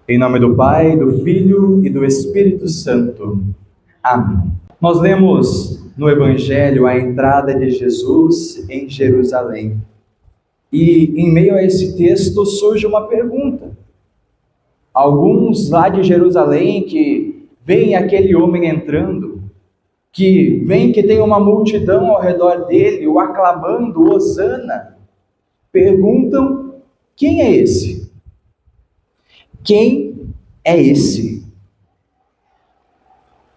Em nome do Pai, do Filho e do Espírito Santo. Amém. Nós lemos no Evangelho a entrada de Jesus em Jerusalém. E em meio a esse texto surge uma pergunta. Alguns lá de Jerusalém que veem aquele homem entrando, que veem que tem uma multidão ao redor dele, o aclamando, Hosana, perguntam: quem é esse? Quem é esse?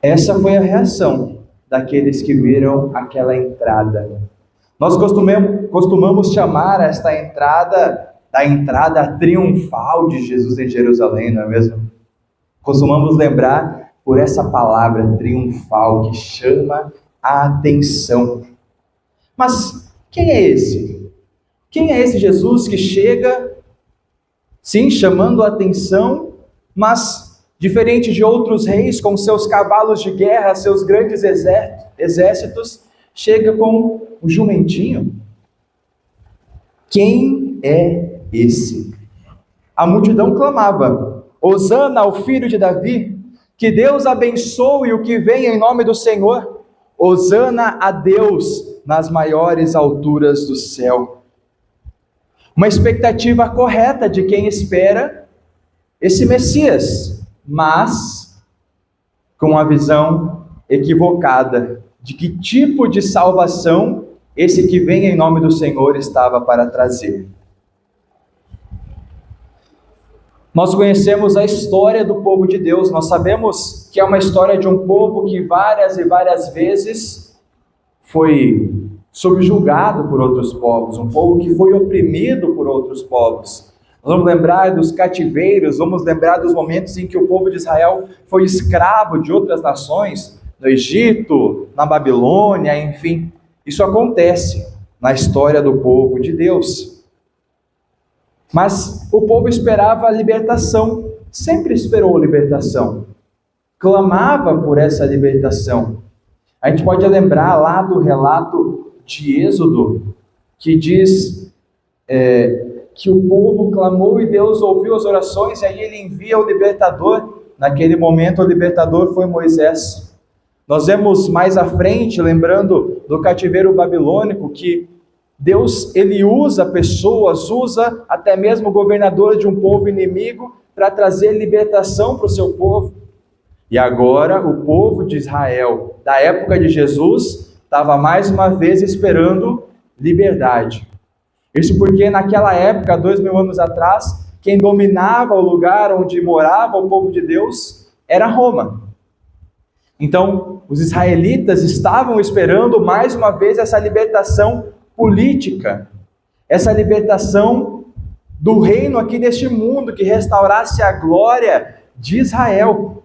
Essa foi a reação daqueles que viram aquela entrada. Nós costumamos chamar esta entrada da entrada triunfal de Jesus em Jerusalém, não é mesmo? Costumamos lembrar por essa palavra triunfal que chama a atenção. Mas quem é esse? Quem é esse Jesus que chega, sim, chamando a atenção, mas diferente de outros reis com seus cavalos de guerra, seus grandes exércitos, chega com o jumentinho? Quem é esse? A multidão clamava: Hosana ao filho de Davi, que Deus abençoe o que vem em nome do Senhor. Hosana a Deus nas maiores alturas do céu. Uma expectativa correta de quem espera esse Messias, mas com a visão equivocada de que tipo de salvação esse que vem em nome do Senhor estava para trazer. Nós conhecemos a história do povo de Deus, nós sabemos que é uma história de um povo que várias e várias vezes foi subjugado por outros povos, um povo que foi oprimido por outros povos. Vamos lembrar dos cativeiros, vamos lembrar dos momentos em que o povo de Israel foi escravo de outras nações, no Egito, na Babilônia, enfim. Isso acontece na história do povo de Deus. Mas o povo esperava a libertação, sempre esperou a libertação, clamava por essa libertação. A gente pode lembrar lá do relato de Êxodo, que diz que o povo clamou e Deus ouviu as orações, e aí ele envia o libertador. Naquele momento o libertador foi Moisés. Nós vemos mais à frente, lembrando do cativeiro babilônico, que Deus ele usa pessoas, usa até mesmo governadores de um povo inimigo para trazer libertação para o seu povo. E agora o povo de Israel, da época de Jesus, estava mais uma vez esperando liberdade. Isso porque naquela época, 2000 anos atrás, quem dominava o lugar onde morava o povo de Deus era Roma. Então, os israelitas estavam esperando mais uma vez essa libertação política, essa libertação do reino aqui deste mundo, que restaurasse a glória de Israel.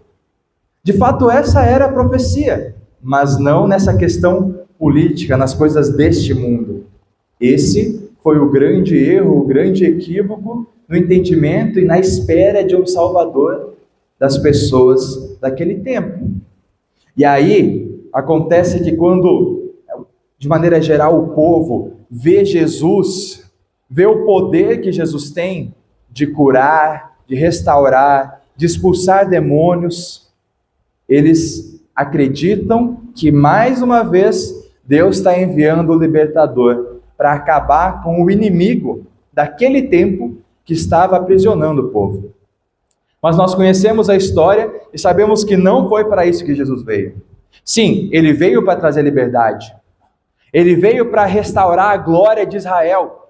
De fato, essa era a profecia, mas não nessa questão política, nas coisas deste mundo. Esse foi o grande erro, o grande equívoco no entendimento e na espera de um Salvador das pessoas daquele tempo. E aí, acontece que quando, de maneira geral, o povo vê Jesus, vê o poder que Jesus tem de curar, de restaurar, de expulsar demônios, eles acreditam que mais uma vez Deus está enviando o libertador para acabar com o inimigo daquele tempo que estava aprisionando o povo. Mas nós conhecemos a história e sabemos que não foi para isso que Jesus veio. Sim, ele veio para trazer liberdade. Ele veio para restaurar a glória de Israel,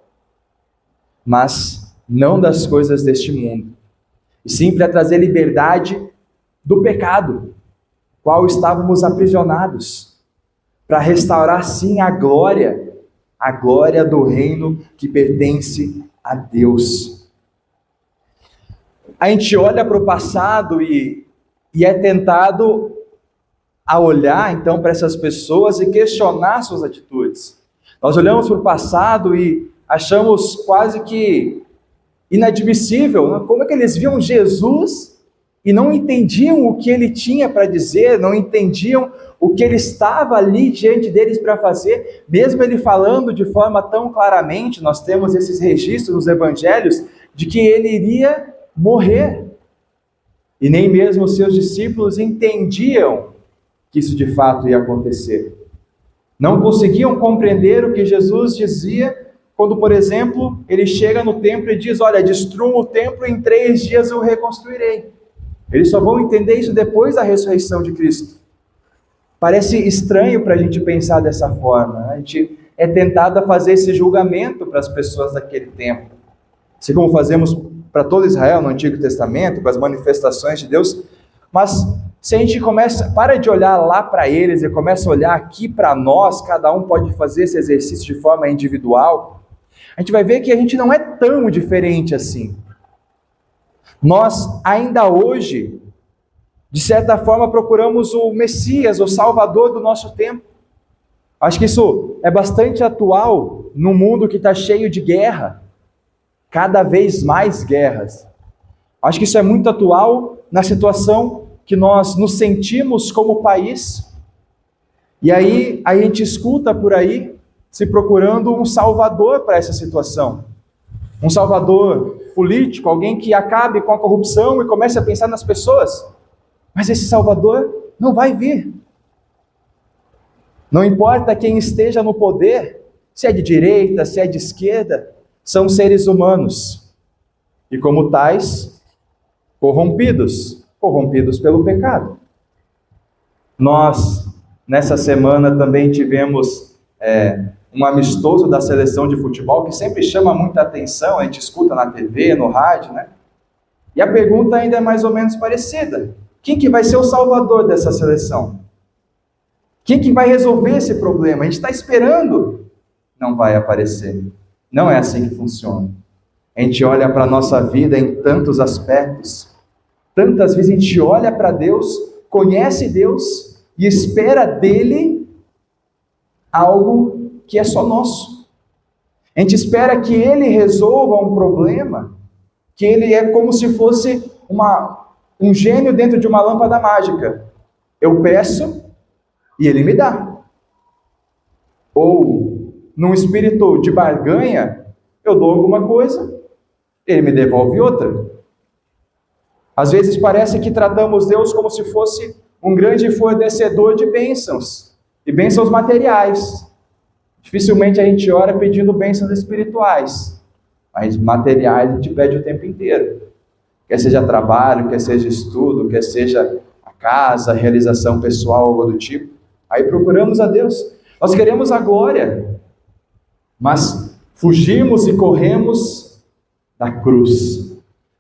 mas não das coisas deste mundo. E sim para trazer liberdade do pecado, qual estávamos aprisionados, para restaurar sim a glória do reino que pertence a Deus. A gente olha para o passado e é tentado a olhar então para essas pessoas e questionar suas atitudes. Nós olhamos para o passado e achamos quase que inadmissível, né? Como é que eles viam Jesus e não entendiam o que ele tinha para dizer, não entendiam o que ele estava ali diante deles para fazer, mesmo ele falando de forma tão claramente. Nós temos esses registros nos evangelhos de que ele iria morrer, E nem mesmo os seus discípulos entendiam que isso de fato ia acontecer. Não conseguiam compreender o que Jesus dizia quando, por exemplo, ele chega no templo e diz: olha, destruam o templo e em 3 dias eu reconstruirei. Eles só vão entender isso depois da ressurreição de Cristo. Parece estranho para a gente pensar dessa forma. A gente é tentado a fazer esse julgamento para as pessoas daquele tempo. Assim como fazemos para todo Israel no Antigo Testamento, com as manifestações de Deus. Mas se a gente para de olhar lá para eles e começa a olhar aqui para nós, cada um pode fazer esse exercício de forma individual, a gente vai ver que a gente não é tão diferente assim. Nós, ainda hoje, de certa forma, procuramos o Messias, o Salvador do nosso tempo. Acho que isso é bastante atual no mundo que está cheio de guerra, cada vez mais guerras. Acho que isso é muito atual na situação que nós nos sentimos como país. E aí a gente escuta por aí se procurando um salvador para essa situação. Um salvador político, alguém que acabe com a corrupção e comece a pensar nas pessoas. Mas esse salvador não vai vir. Não importa quem esteja no poder, se é de direita, se é de esquerda, são seres humanos. E como tais, corrompidos pelo pecado. Nós, nessa semana, também tivemos um amistoso da seleção de futebol, que sempre chama muita atenção, a gente escuta na TV, no rádio, né? E a pergunta ainda é mais ou menos parecida. Quem que vai ser o salvador dessa seleção? Quem que vai resolver esse problema? A gente está esperando. Não vai aparecer. Não é assim que funciona. A gente olha para a nossa vida em tantos aspectos. Tantas vezes a gente olha para Deus, conhece Deus e espera dele algo que é só nosso. A gente espera que ele resolva um problema, que ele é como se fosse um gênio dentro de uma lâmpada mágica. Eu peço e ele me dá. Ou, num espírito de barganha, eu dou alguma coisa, ele me devolve outra. Às vezes parece que tratamos Deus como se fosse um grande fornecedor de bênçãos, e bênçãos materiais. Dificilmente a gente ora pedindo bênçãos espirituais, mas materiais a gente pede o tempo inteiro. Quer seja trabalho, quer seja estudo, quer seja a casa, a realização pessoal, algo do tipo. Aí procuramos a Deus. Nós queremos a glória, mas fugimos e corremos da cruz.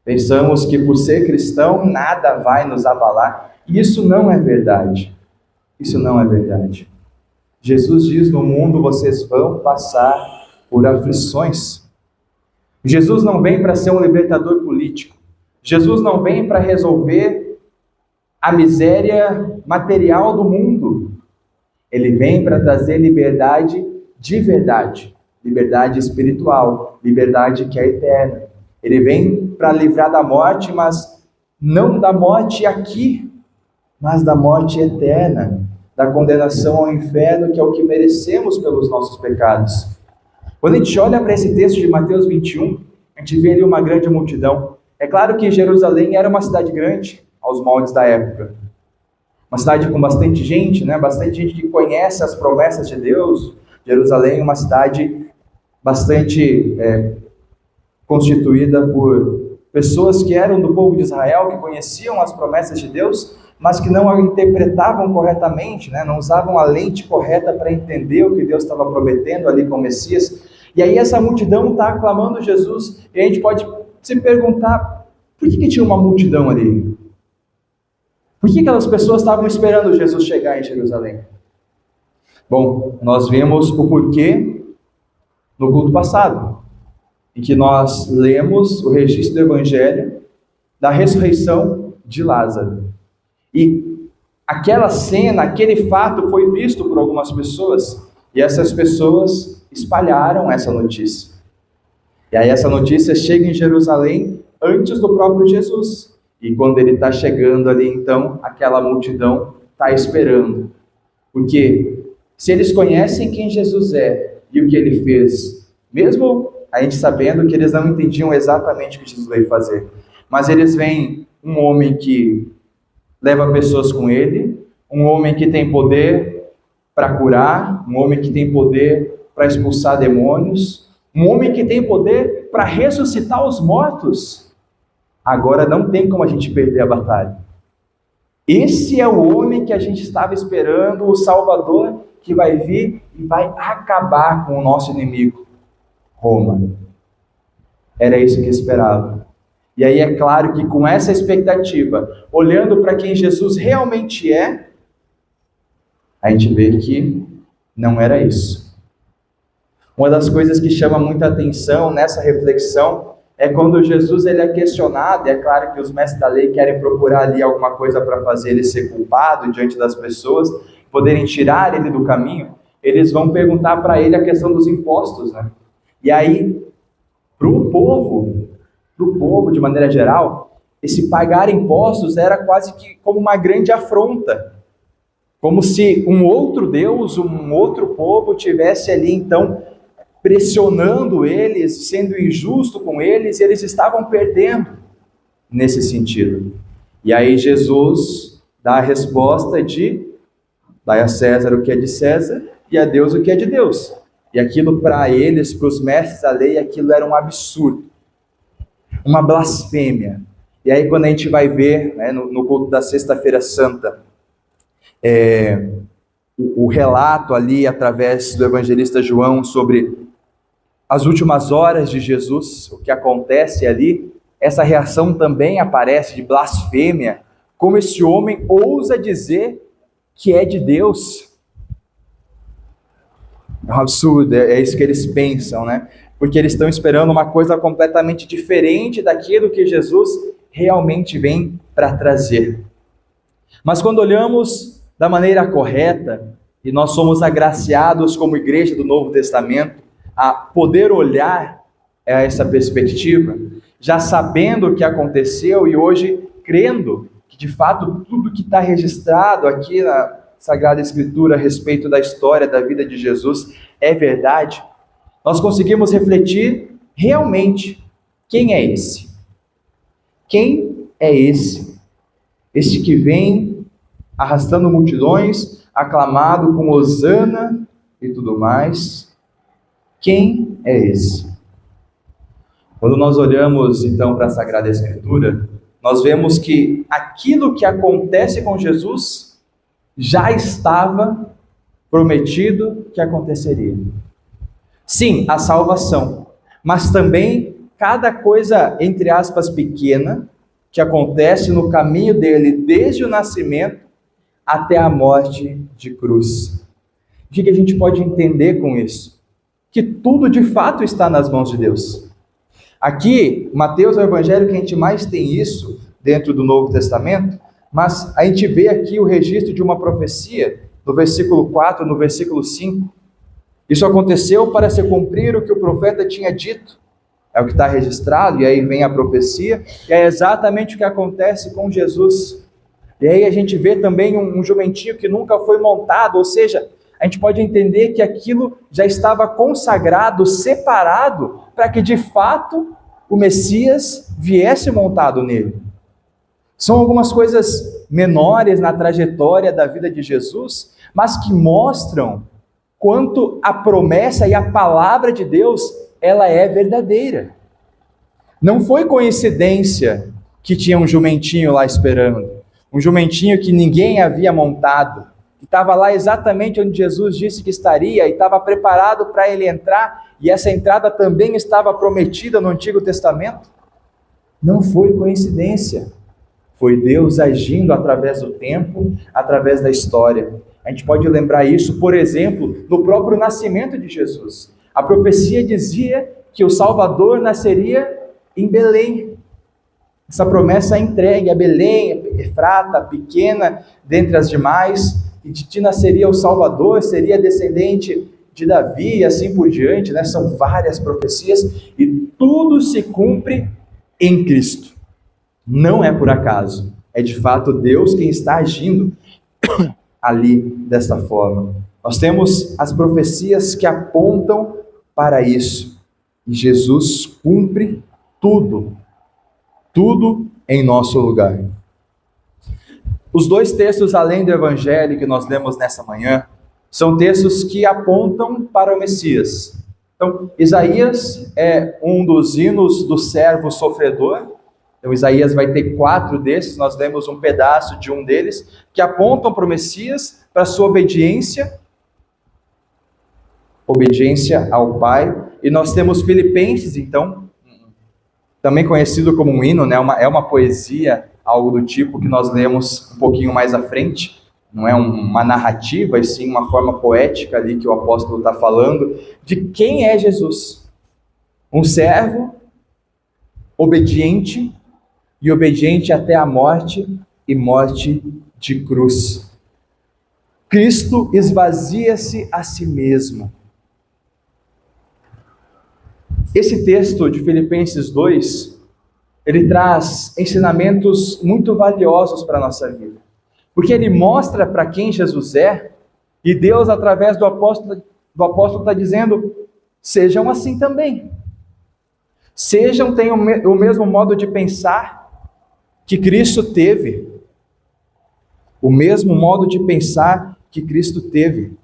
Pensamos que por ser cristão nada vai nos abalar. E isso não é verdade. Isso não é verdade. Jesus diz: no mundo vocês vão passar por aflições. Jesus não vem para ser um libertador político. Jesus não vem para resolver a miséria material do mundo. Ele vem para trazer liberdade de verdade. Liberdade espiritual. Liberdade que é eterna. Ele vem para livrar da morte, mas não da morte aqui, mas da morte eterna, da condenação ao inferno, que é o que merecemos pelos nossos pecados. Quando a gente olha para esse texto de Mateus 21, a gente vê ali uma grande multidão. É claro que Jerusalém era uma cidade grande, aos moldes da época. Uma cidade com bastante gente, né? Bastante gente que conhece as promessas de Deus. Jerusalém é uma cidade bastante constituída por pessoas que eram do povo de Israel, que conheciam as promessas de Deus, mas que não a interpretavam corretamente, né? Não usavam a lente correta para entender o que Deus estava prometendo ali com o Messias. E aí essa multidão está aclamando Jesus, e a gente pode se perguntar, por que tinha uma multidão ali? Por que aquelas pessoas estavam esperando Jesus chegar em Jerusalém? Bom, nós vimos o porquê no culto passado, em que nós lemos o registro do Evangelho da ressurreição de Lázaro. E aquela cena, aquele fato foi visto por algumas pessoas, e essas pessoas espalharam essa notícia. E aí essa notícia chega em Jerusalém antes do próprio Jesus. E quando ele está chegando ali, então, aquela multidão está esperando. Porque se eles conhecem quem Jesus é e o que ele fez, mesmo a gente sabendo que eles não entendiam exatamente o que Jesus veio fazer, mas eles veem um homem que leva pessoas com ele, um homem que tem poder para curar, um homem que tem poder para expulsar demônios, um homem que tem poder para ressuscitar os mortos. Agora não tem como a gente perder a batalha. Esse é o homem que a gente estava esperando, o Salvador que vai vir e vai acabar com o nosso inimigo, Roma. Era isso que esperava. E aí é claro que com essa expectativa, olhando para quem Jesus realmente é, a gente vê que não era isso. Uma das coisas que chama muita atenção nessa reflexão é quando Jesus ele é questionado, e é claro que os mestres da lei querem procurar ali alguma coisa para fazer ele ser culpado diante das pessoas, poderem tirar ele do caminho, eles vão perguntar para ele a questão dos impostos, né? E aí, para o povo de maneira geral, esse pagar impostos era quase que como uma grande afronta, como se um outro Deus, um outro povo tivesse ali então pressionando eles, sendo injusto com eles, e eles estavam perdendo nesse sentido. E aí Jesus dá a resposta de: dai a César o que é de César e a Deus o que é de Deus. E aquilo para eles, para os mestres da lei, aquilo era um absurdo, uma blasfêmia. E aí quando a gente vai ver, né, no culto da Sexta-feira Santa, o relato ali através do evangelista João sobre as últimas horas de Jesus, o que acontece ali, essa reação também aparece de blasfêmia, como esse homem ousa dizer que é de Deus. É um absurdo, é isso que eles pensam, né? Porque eles estão esperando uma coisa completamente diferente daquilo que Jesus realmente vem para trazer. Mas quando olhamos da maneira correta, e nós somos agraciados como igreja do Novo Testamento, a poder olhar essa perspectiva, já sabendo o que aconteceu e hoje crendo que de fato tudo que está registrado aqui na Sagrada Escritura a respeito da história da vida de Jesus é verdade, nós conseguimos refletir realmente quem é esse? Quem é esse? Este que vem arrastando multidões, aclamado com hosana e tudo mais. Quem é esse? Quando nós olhamos então para a Sagrada Escritura, nós vemos que aquilo que acontece com Jesus já estava prometido que aconteceria. Sim, a salvação, mas também cada coisa, entre aspas, pequena, que acontece no caminho dele desde o nascimento até a morte de cruz. O que a gente pode entender com isso? Que tudo de fato está nas mãos de Deus. Aqui, Mateus é o evangelho que a gente mais tem isso dentro do Novo Testamento, mas a gente vê aqui o registro de uma profecia, no versículo 4, no versículo 5. Isso aconteceu para se cumprir o que o profeta tinha dito. É o que está registrado, e aí vem a profecia, e é exatamente o que acontece com Jesus. E aí a gente vê também um jumentinho que nunca foi montado, ou seja, a gente pode entender que aquilo já estava consagrado, separado, para que de fato o Messias viesse montado nele. São algumas coisas menores na trajetória da vida de Jesus, mas que mostram quanto a promessa e a palavra de Deus, ela é verdadeira. Não foi coincidência que tinha um jumentinho lá esperando, um jumentinho que ninguém havia montado, que estava lá exatamente onde Jesus disse que estaria e estava preparado para ele entrar, e essa entrada também estava prometida no Antigo Testamento. Não foi coincidência, foi Deus agindo através do tempo, através da história. A gente pode lembrar isso, por exemplo, no próprio nascimento de Jesus. A profecia dizia que o Salvador nasceria em Belém. Essa promessa é entregue a Belém, Efrata, pequena dentre as demais, e de ti nasceria o Salvador, seria descendente de Davi e assim por diante, né? São várias profecias e tudo se cumpre em Cristo. Não é por acaso, é de fato Deus quem está agindo ali desta forma. Nós temos as profecias que apontam para isso, e Jesus cumpre tudo em nosso lugar. Os dois textos, além do Evangelho que nós lemos nessa manhã, são textos que apontam para o Messias. Então, Isaías é um dos hinos do servo sofredor. Então, Isaías vai ter 4 desses, nós lemos um pedaço de um deles, que apontam para o Messias, para a sua obediência ao Pai. E nós temos Filipenses, então, também conhecido como um hino, né? É uma poesia, algo do tipo que nós lemos um pouquinho mais à frente. Não é uma narrativa, e sim uma forma poética ali que o apóstolo está falando de quem é Jesus. Um servo obediente, e obediente até a morte, e morte de cruz. Cristo esvazia-se a si mesmo. Esse texto de Filipenses 2, ele traz ensinamentos muito valiosos para a nossa vida. Porque ele mostra para quem Jesus é, e Deus, através do apóstolo está dizendo, sejam assim também. Tenham o mesmo modo de pensar que Cristo teve. O mesmo modo de pensar que Cristo teve.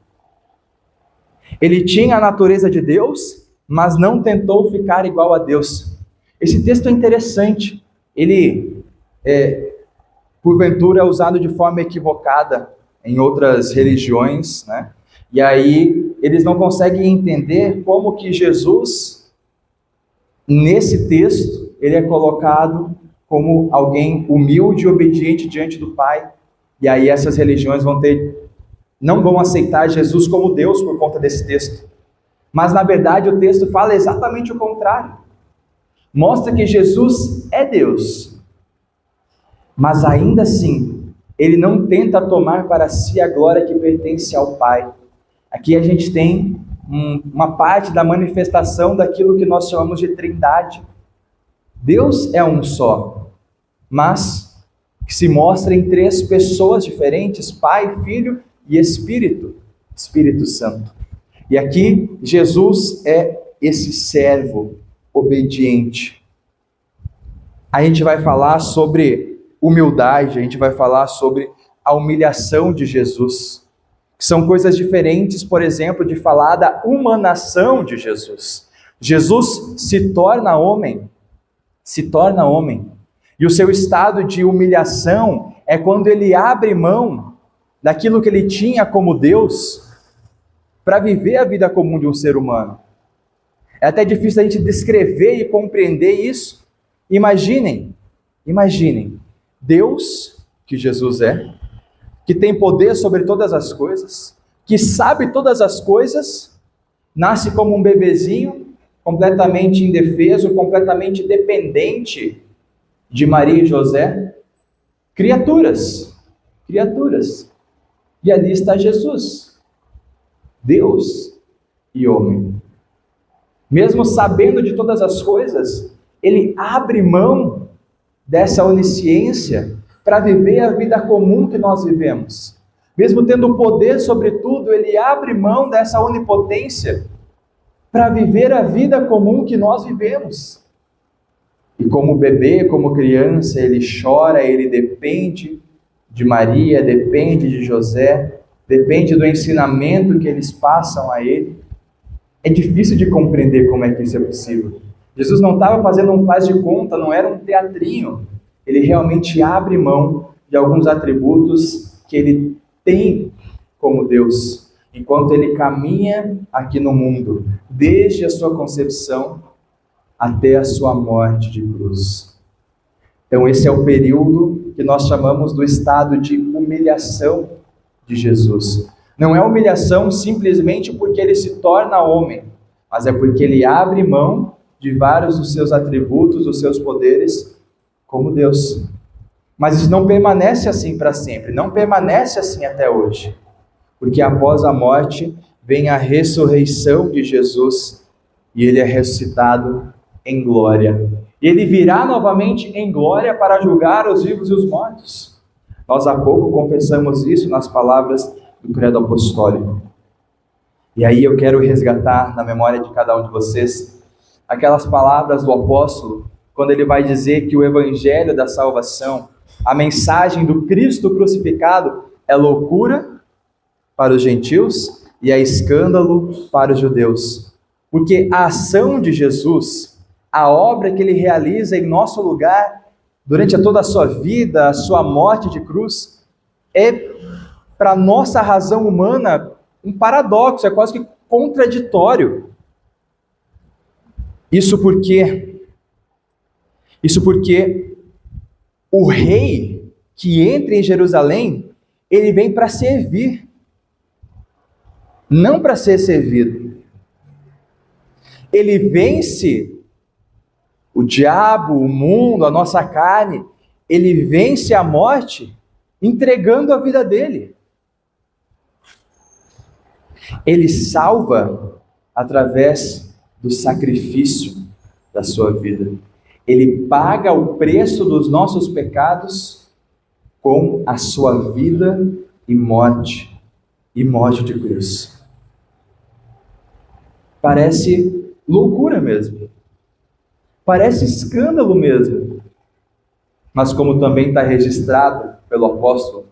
Ele tinha a natureza de Deus, mas não tentou ficar igual a Deus. Esse texto é interessante. Ele, porventura, é usado de forma equivocada em outras religiões, né? E aí eles não conseguem entender como que Jesus, nesse texto, ele é colocado como alguém humilde e obediente diante do Pai. E aí essas religiões não vão aceitar Jesus como Deus por conta desse texto. Mas na verdade o texto fala exatamente o contrário. Mostra que Jesus é Deus. Mas ainda assim, ele não tenta tomar para si a glória que pertence ao Pai. Aqui a gente tem uma parte da manifestação daquilo que nós chamamos de Trindade. Deus é um só, mas que se mostra em 3 pessoas diferentes, Pai, Filho e Espírito Santo. E aqui Jesus é esse servo obediente. A gente vai falar sobre humildade, a gente vai falar sobre a humilhação de Jesus, que são coisas diferentes, por exemplo, de falar da humanação de Jesus. Jesus se torna homem, e o seu estado de humilhação é quando ele abre mão daquilo que ele tinha como Deus para viver a vida comum de um ser humano. É até difícil a gente descrever e compreender isso. Imaginem, Deus, que Jesus é, que tem poder sobre todas as coisas, que sabe todas as coisas, nasce como um bebezinho, completamente indefeso, completamente dependente de Maria e José, criaturas, e ali está Jesus, Deus e homem. Mesmo sabendo de todas as coisas, ele abre mão dessa onisciência para viver a vida comum que nós vivemos. Mesmo tendo poder sobre tudo, ele abre mão dessa onipotência para viver a vida comum que nós vivemos. E como bebê, como criança, ele chora, ele depende de Maria, depende de José, depende do ensinamento que eles passam a ele. É difícil de compreender como é que isso é possível. Jesus não estava fazendo um faz de conta, não era um teatrinho. Ele realmente abre mão de alguns atributos que ele tem como Deus, enquanto ele caminha aqui no mundo, desde a sua concepção até a sua morte de cruz. Então esse é o período que nós chamamos do estado de humilhação de Jesus. Não é humilhação simplesmente porque ele se torna homem, mas é porque ele abre mão de vários dos seus atributos, dos seus poderes, como Deus. Mas isso não permanece assim para sempre, não permanece assim até hoje. Porque após a morte vem a ressurreição de Jesus e ele é ressuscitado em glória. E ele virá novamente em glória para julgar os vivos e os mortos. Nós há pouco confessamos isso nas palavras do Credo Apostólico. E aí eu quero resgatar na memória de cada um de vocês aquelas palavras do apóstolo, quando ele vai dizer que o evangelho da salvação, a mensagem do Cristo crucificado, é loucura para os gentios e é escândalo para os judeus. Porque a ação de Jesus, a obra que ele realiza em nosso lugar, durante toda a sua vida, a sua morte de cruz, é, para a nossa razão humana, um paradoxo, é quase que contraditório. Isso porque o rei que entra em Jerusalém, ele vem para servir, não para ser servido. Ele vence o diabo, o mundo, a nossa carne, ele vence a morte entregando a vida dele. Ele salva através do sacrifício da sua vida. Ele paga o preço dos nossos pecados com a sua vida e morte de cruz. Parece loucura mesmo. Parece escândalo mesmo. Mas como também está registrado pelo apóstolo,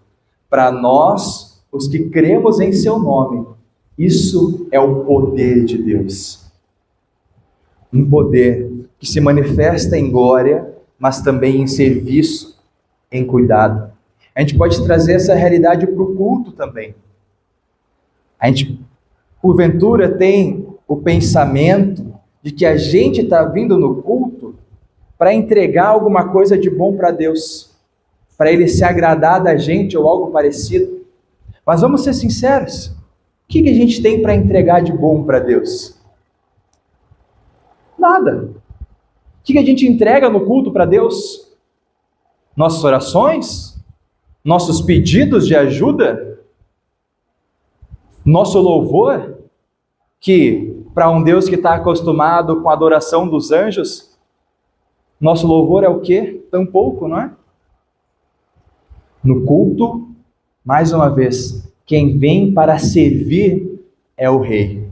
para nós, os que cremos em seu nome, isso é o poder de Deus. Um poder que se manifesta em glória, mas também em serviço, em cuidado. A gente pode trazer essa realidade para o culto também. A gente, porventura, tem o pensamento de que a gente está vindo no culto para entregar alguma coisa de bom para Deus, para Ele se agradar da gente ou algo parecido. Mas vamos ser sinceros, o que a gente tem para entregar de bom para Deus? Nada. O que a gente entrega no culto para Deus? Nossas orações? Nossos pedidos de ajuda? Nosso louvor? Que para um Deus que está acostumado com a adoração dos anjos, nosso louvor é o quê? Tão pouco, não é? No culto, mais uma vez, quem vem para servir é o Rei.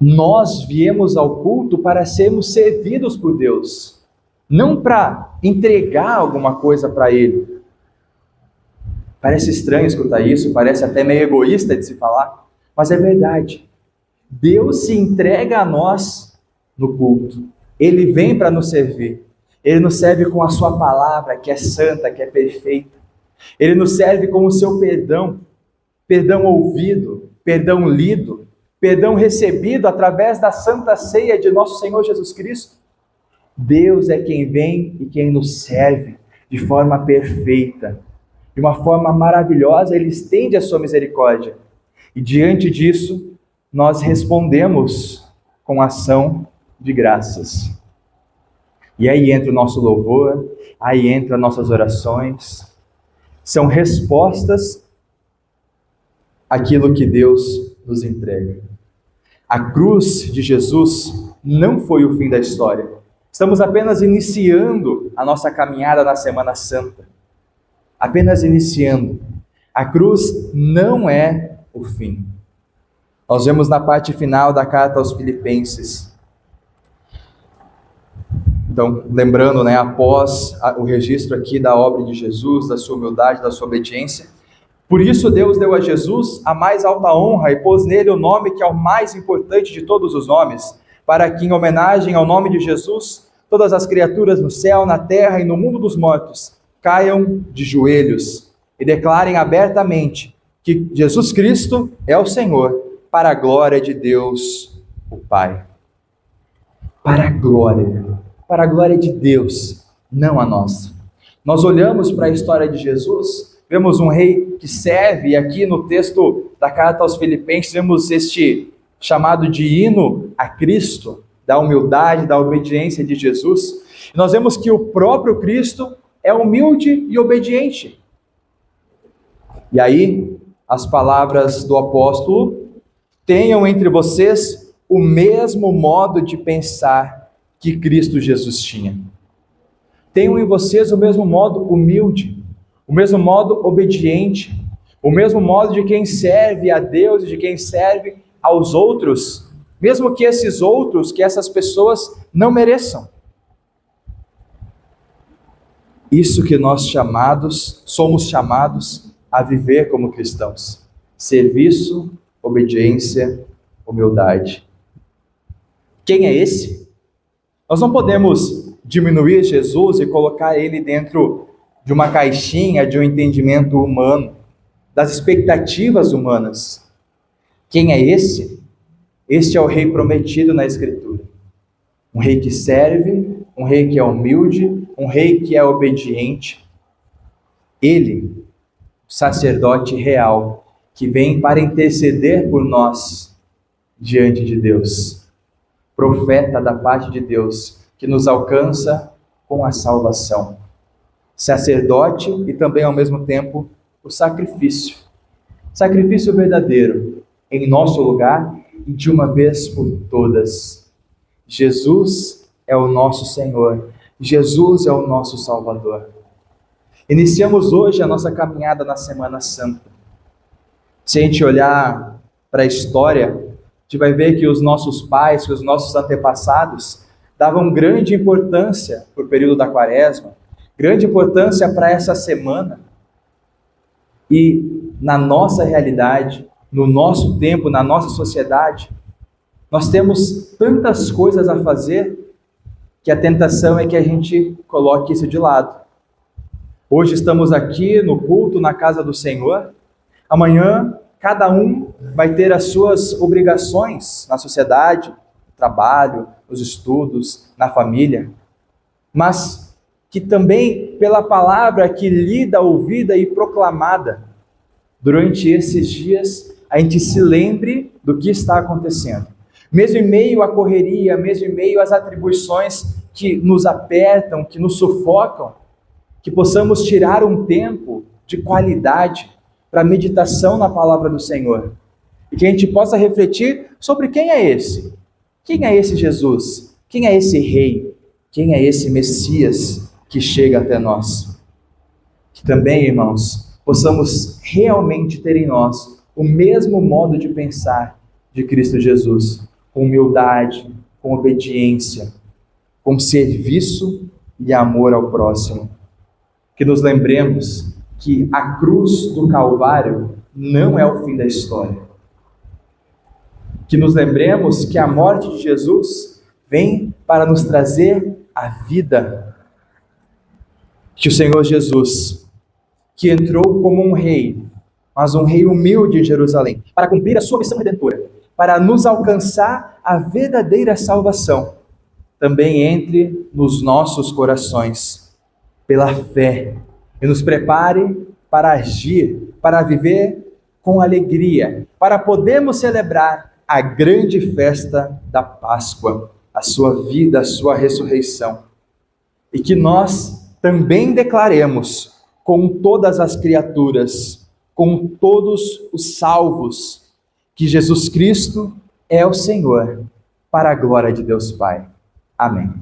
Nós viemos ao culto para sermos servidos por Deus, não para entregar alguma coisa para Ele. Parece estranho escutar isso, parece até meio egoísta de se falar, mas é verdade. Deus se entrega a nós no culto. Ele vem para nos servir. Ele nos serve com a sua palavra, que é santa, que é perfeita. Ele nos serve com o seu perdão, perdão ouvido, perdão lido, perdão recebido através da santa ceia de nosso Senhor Jesus Cristo. Deus é quem vem e quem nos serve de forma perfeita, de uma forma maravilhosa. Ele estende a sua misericórdia. E diante disso, nós respondemos com ação de graças. E aí entra o nosso louvor, aí entra nossas orações. São respostas àquilo que Deus nos entrega. A cruz de Jesus não foi o fim da história. Estamos apenas iniciando a nossa caminhada na Semana Santa. Apenas iniciando. A cruz não é o fim. Nós vemos na parte final da carta aos Filipenses. Então, lembrando, após o registro aqui da obra de Jesus, da sua humildade, da sua obediência, por isso Deus deu a Jesus a mais alta honra e pôs nele o nome que é o mais importante de todos os nomes, para que, em homenagem ao nome de Jesus, todas as criaturas no céu, na terra e no mundo dos mortos caiam de joelhos e declarem abertamente que Jesus Cristo é o Senhor, para a glória de Deus, o Pai. Para a glória de Deus, não a nossa. Nós olhamos para a história de Jesus, vemos um rei que serve, e aqui no texto da carta aos Filipenses vemos este chamado de hino a Cristo, da humildade, da obediência de Jesus. E nós vemos que o próprio Cristo é humilde e obediente. E aí, as palavras do apóstolo: tenham entre vocês o mesmo modo de pensar que Cristo Jesus tinha. Tenham em vocês o mesmo modo humilde, o mesmo modo obediente, o mesmo modo de quem serve a Deus e de quem serve aos outros, mesmo que esses outros, que essas pessoas não mereçam. Isso que nós somos chamados a viver como cristãos: serviço, obediência, humildade. Quem é esse? Nós não podemos diminuir Jesus e colocar ele dentro de uma caixinha de um entendimento humano, das expectativas humanas. Quem é esse? Este é o rei prometido na Escritura. Um rei que serve, um rei que é humilde, um rei que é obediente. Ele, sacerdote real, que vem para interceder por nós diante de Deus. Profeta da parte de Deus, que nos alcança com a salvação. Sacerdote e também, ao mesmo tempo, o sacrifício. Sacrifício verdadeiro, em nosso lugar e de uma vez por todas. Jesus é o nosso Senhor. Jesus é o nosso Salvador. Iniciamos hoje a nossa caminhada na Semana Santa. Se a gente olhar para a história, a gente vai ver que os nossos pais, que os nossos antepassados davam grande importância para o período da Quaresma, grande importância para essa semana. E na nossa realidade, no nosso tempo, na nossa sociedade, nós temos tantas coisas a fazer que a tentação é que a gente coloque isso de lado. Hoje estamos aqui no culto, na casa do Senhor. Amanhã, cada um vai ter as suas obrigações na sociedade, no trabalho, nos estudos, na família. Mas que também, pela palavra que lida, ouvida e proclamada, durante esses dias, a gente se lembre do que está acontecendo. Mesmo em meio à correria, mesmo em meio às atribuições que nos apertam, que nos sufocam, que possamos tirar um tempo de qualidade para a meditação na palavra do Senhor. E que a gente possa refletir sobre quem é esse? Quem é esse Jesus? Quem é esse Rei? Quem é esse Messias que chega até nós? Que também, irmãos, possamos realmente ter em nós o mesmo modo de pensar de Cristo Jesus, com humildade, com obediência, com serviço e amor ao próximo. Que nos lembremos que a cruz do Calvário não é o fim da história. Que nos lembremos que a morte de Jesus vem para nos trazer a vida. Que o Senhor Jesus, que entrou como um rei, mas um rei humilde em Jerusalém, para cumprir a sua missão redentora, para nos alcançar a verdadeira salvação, também entre nos nossos corações, pela fé, e nos prepare para agir, para viver com alegria, para podermos celebrar a grande festa da Páscoa, a sua vida, a sua ressurreição. E que nós também declaremos com todas as criaturas, com todos os salvos, que Jesus Cristo é o Senhor, para a glória de Deus Pai. Amém.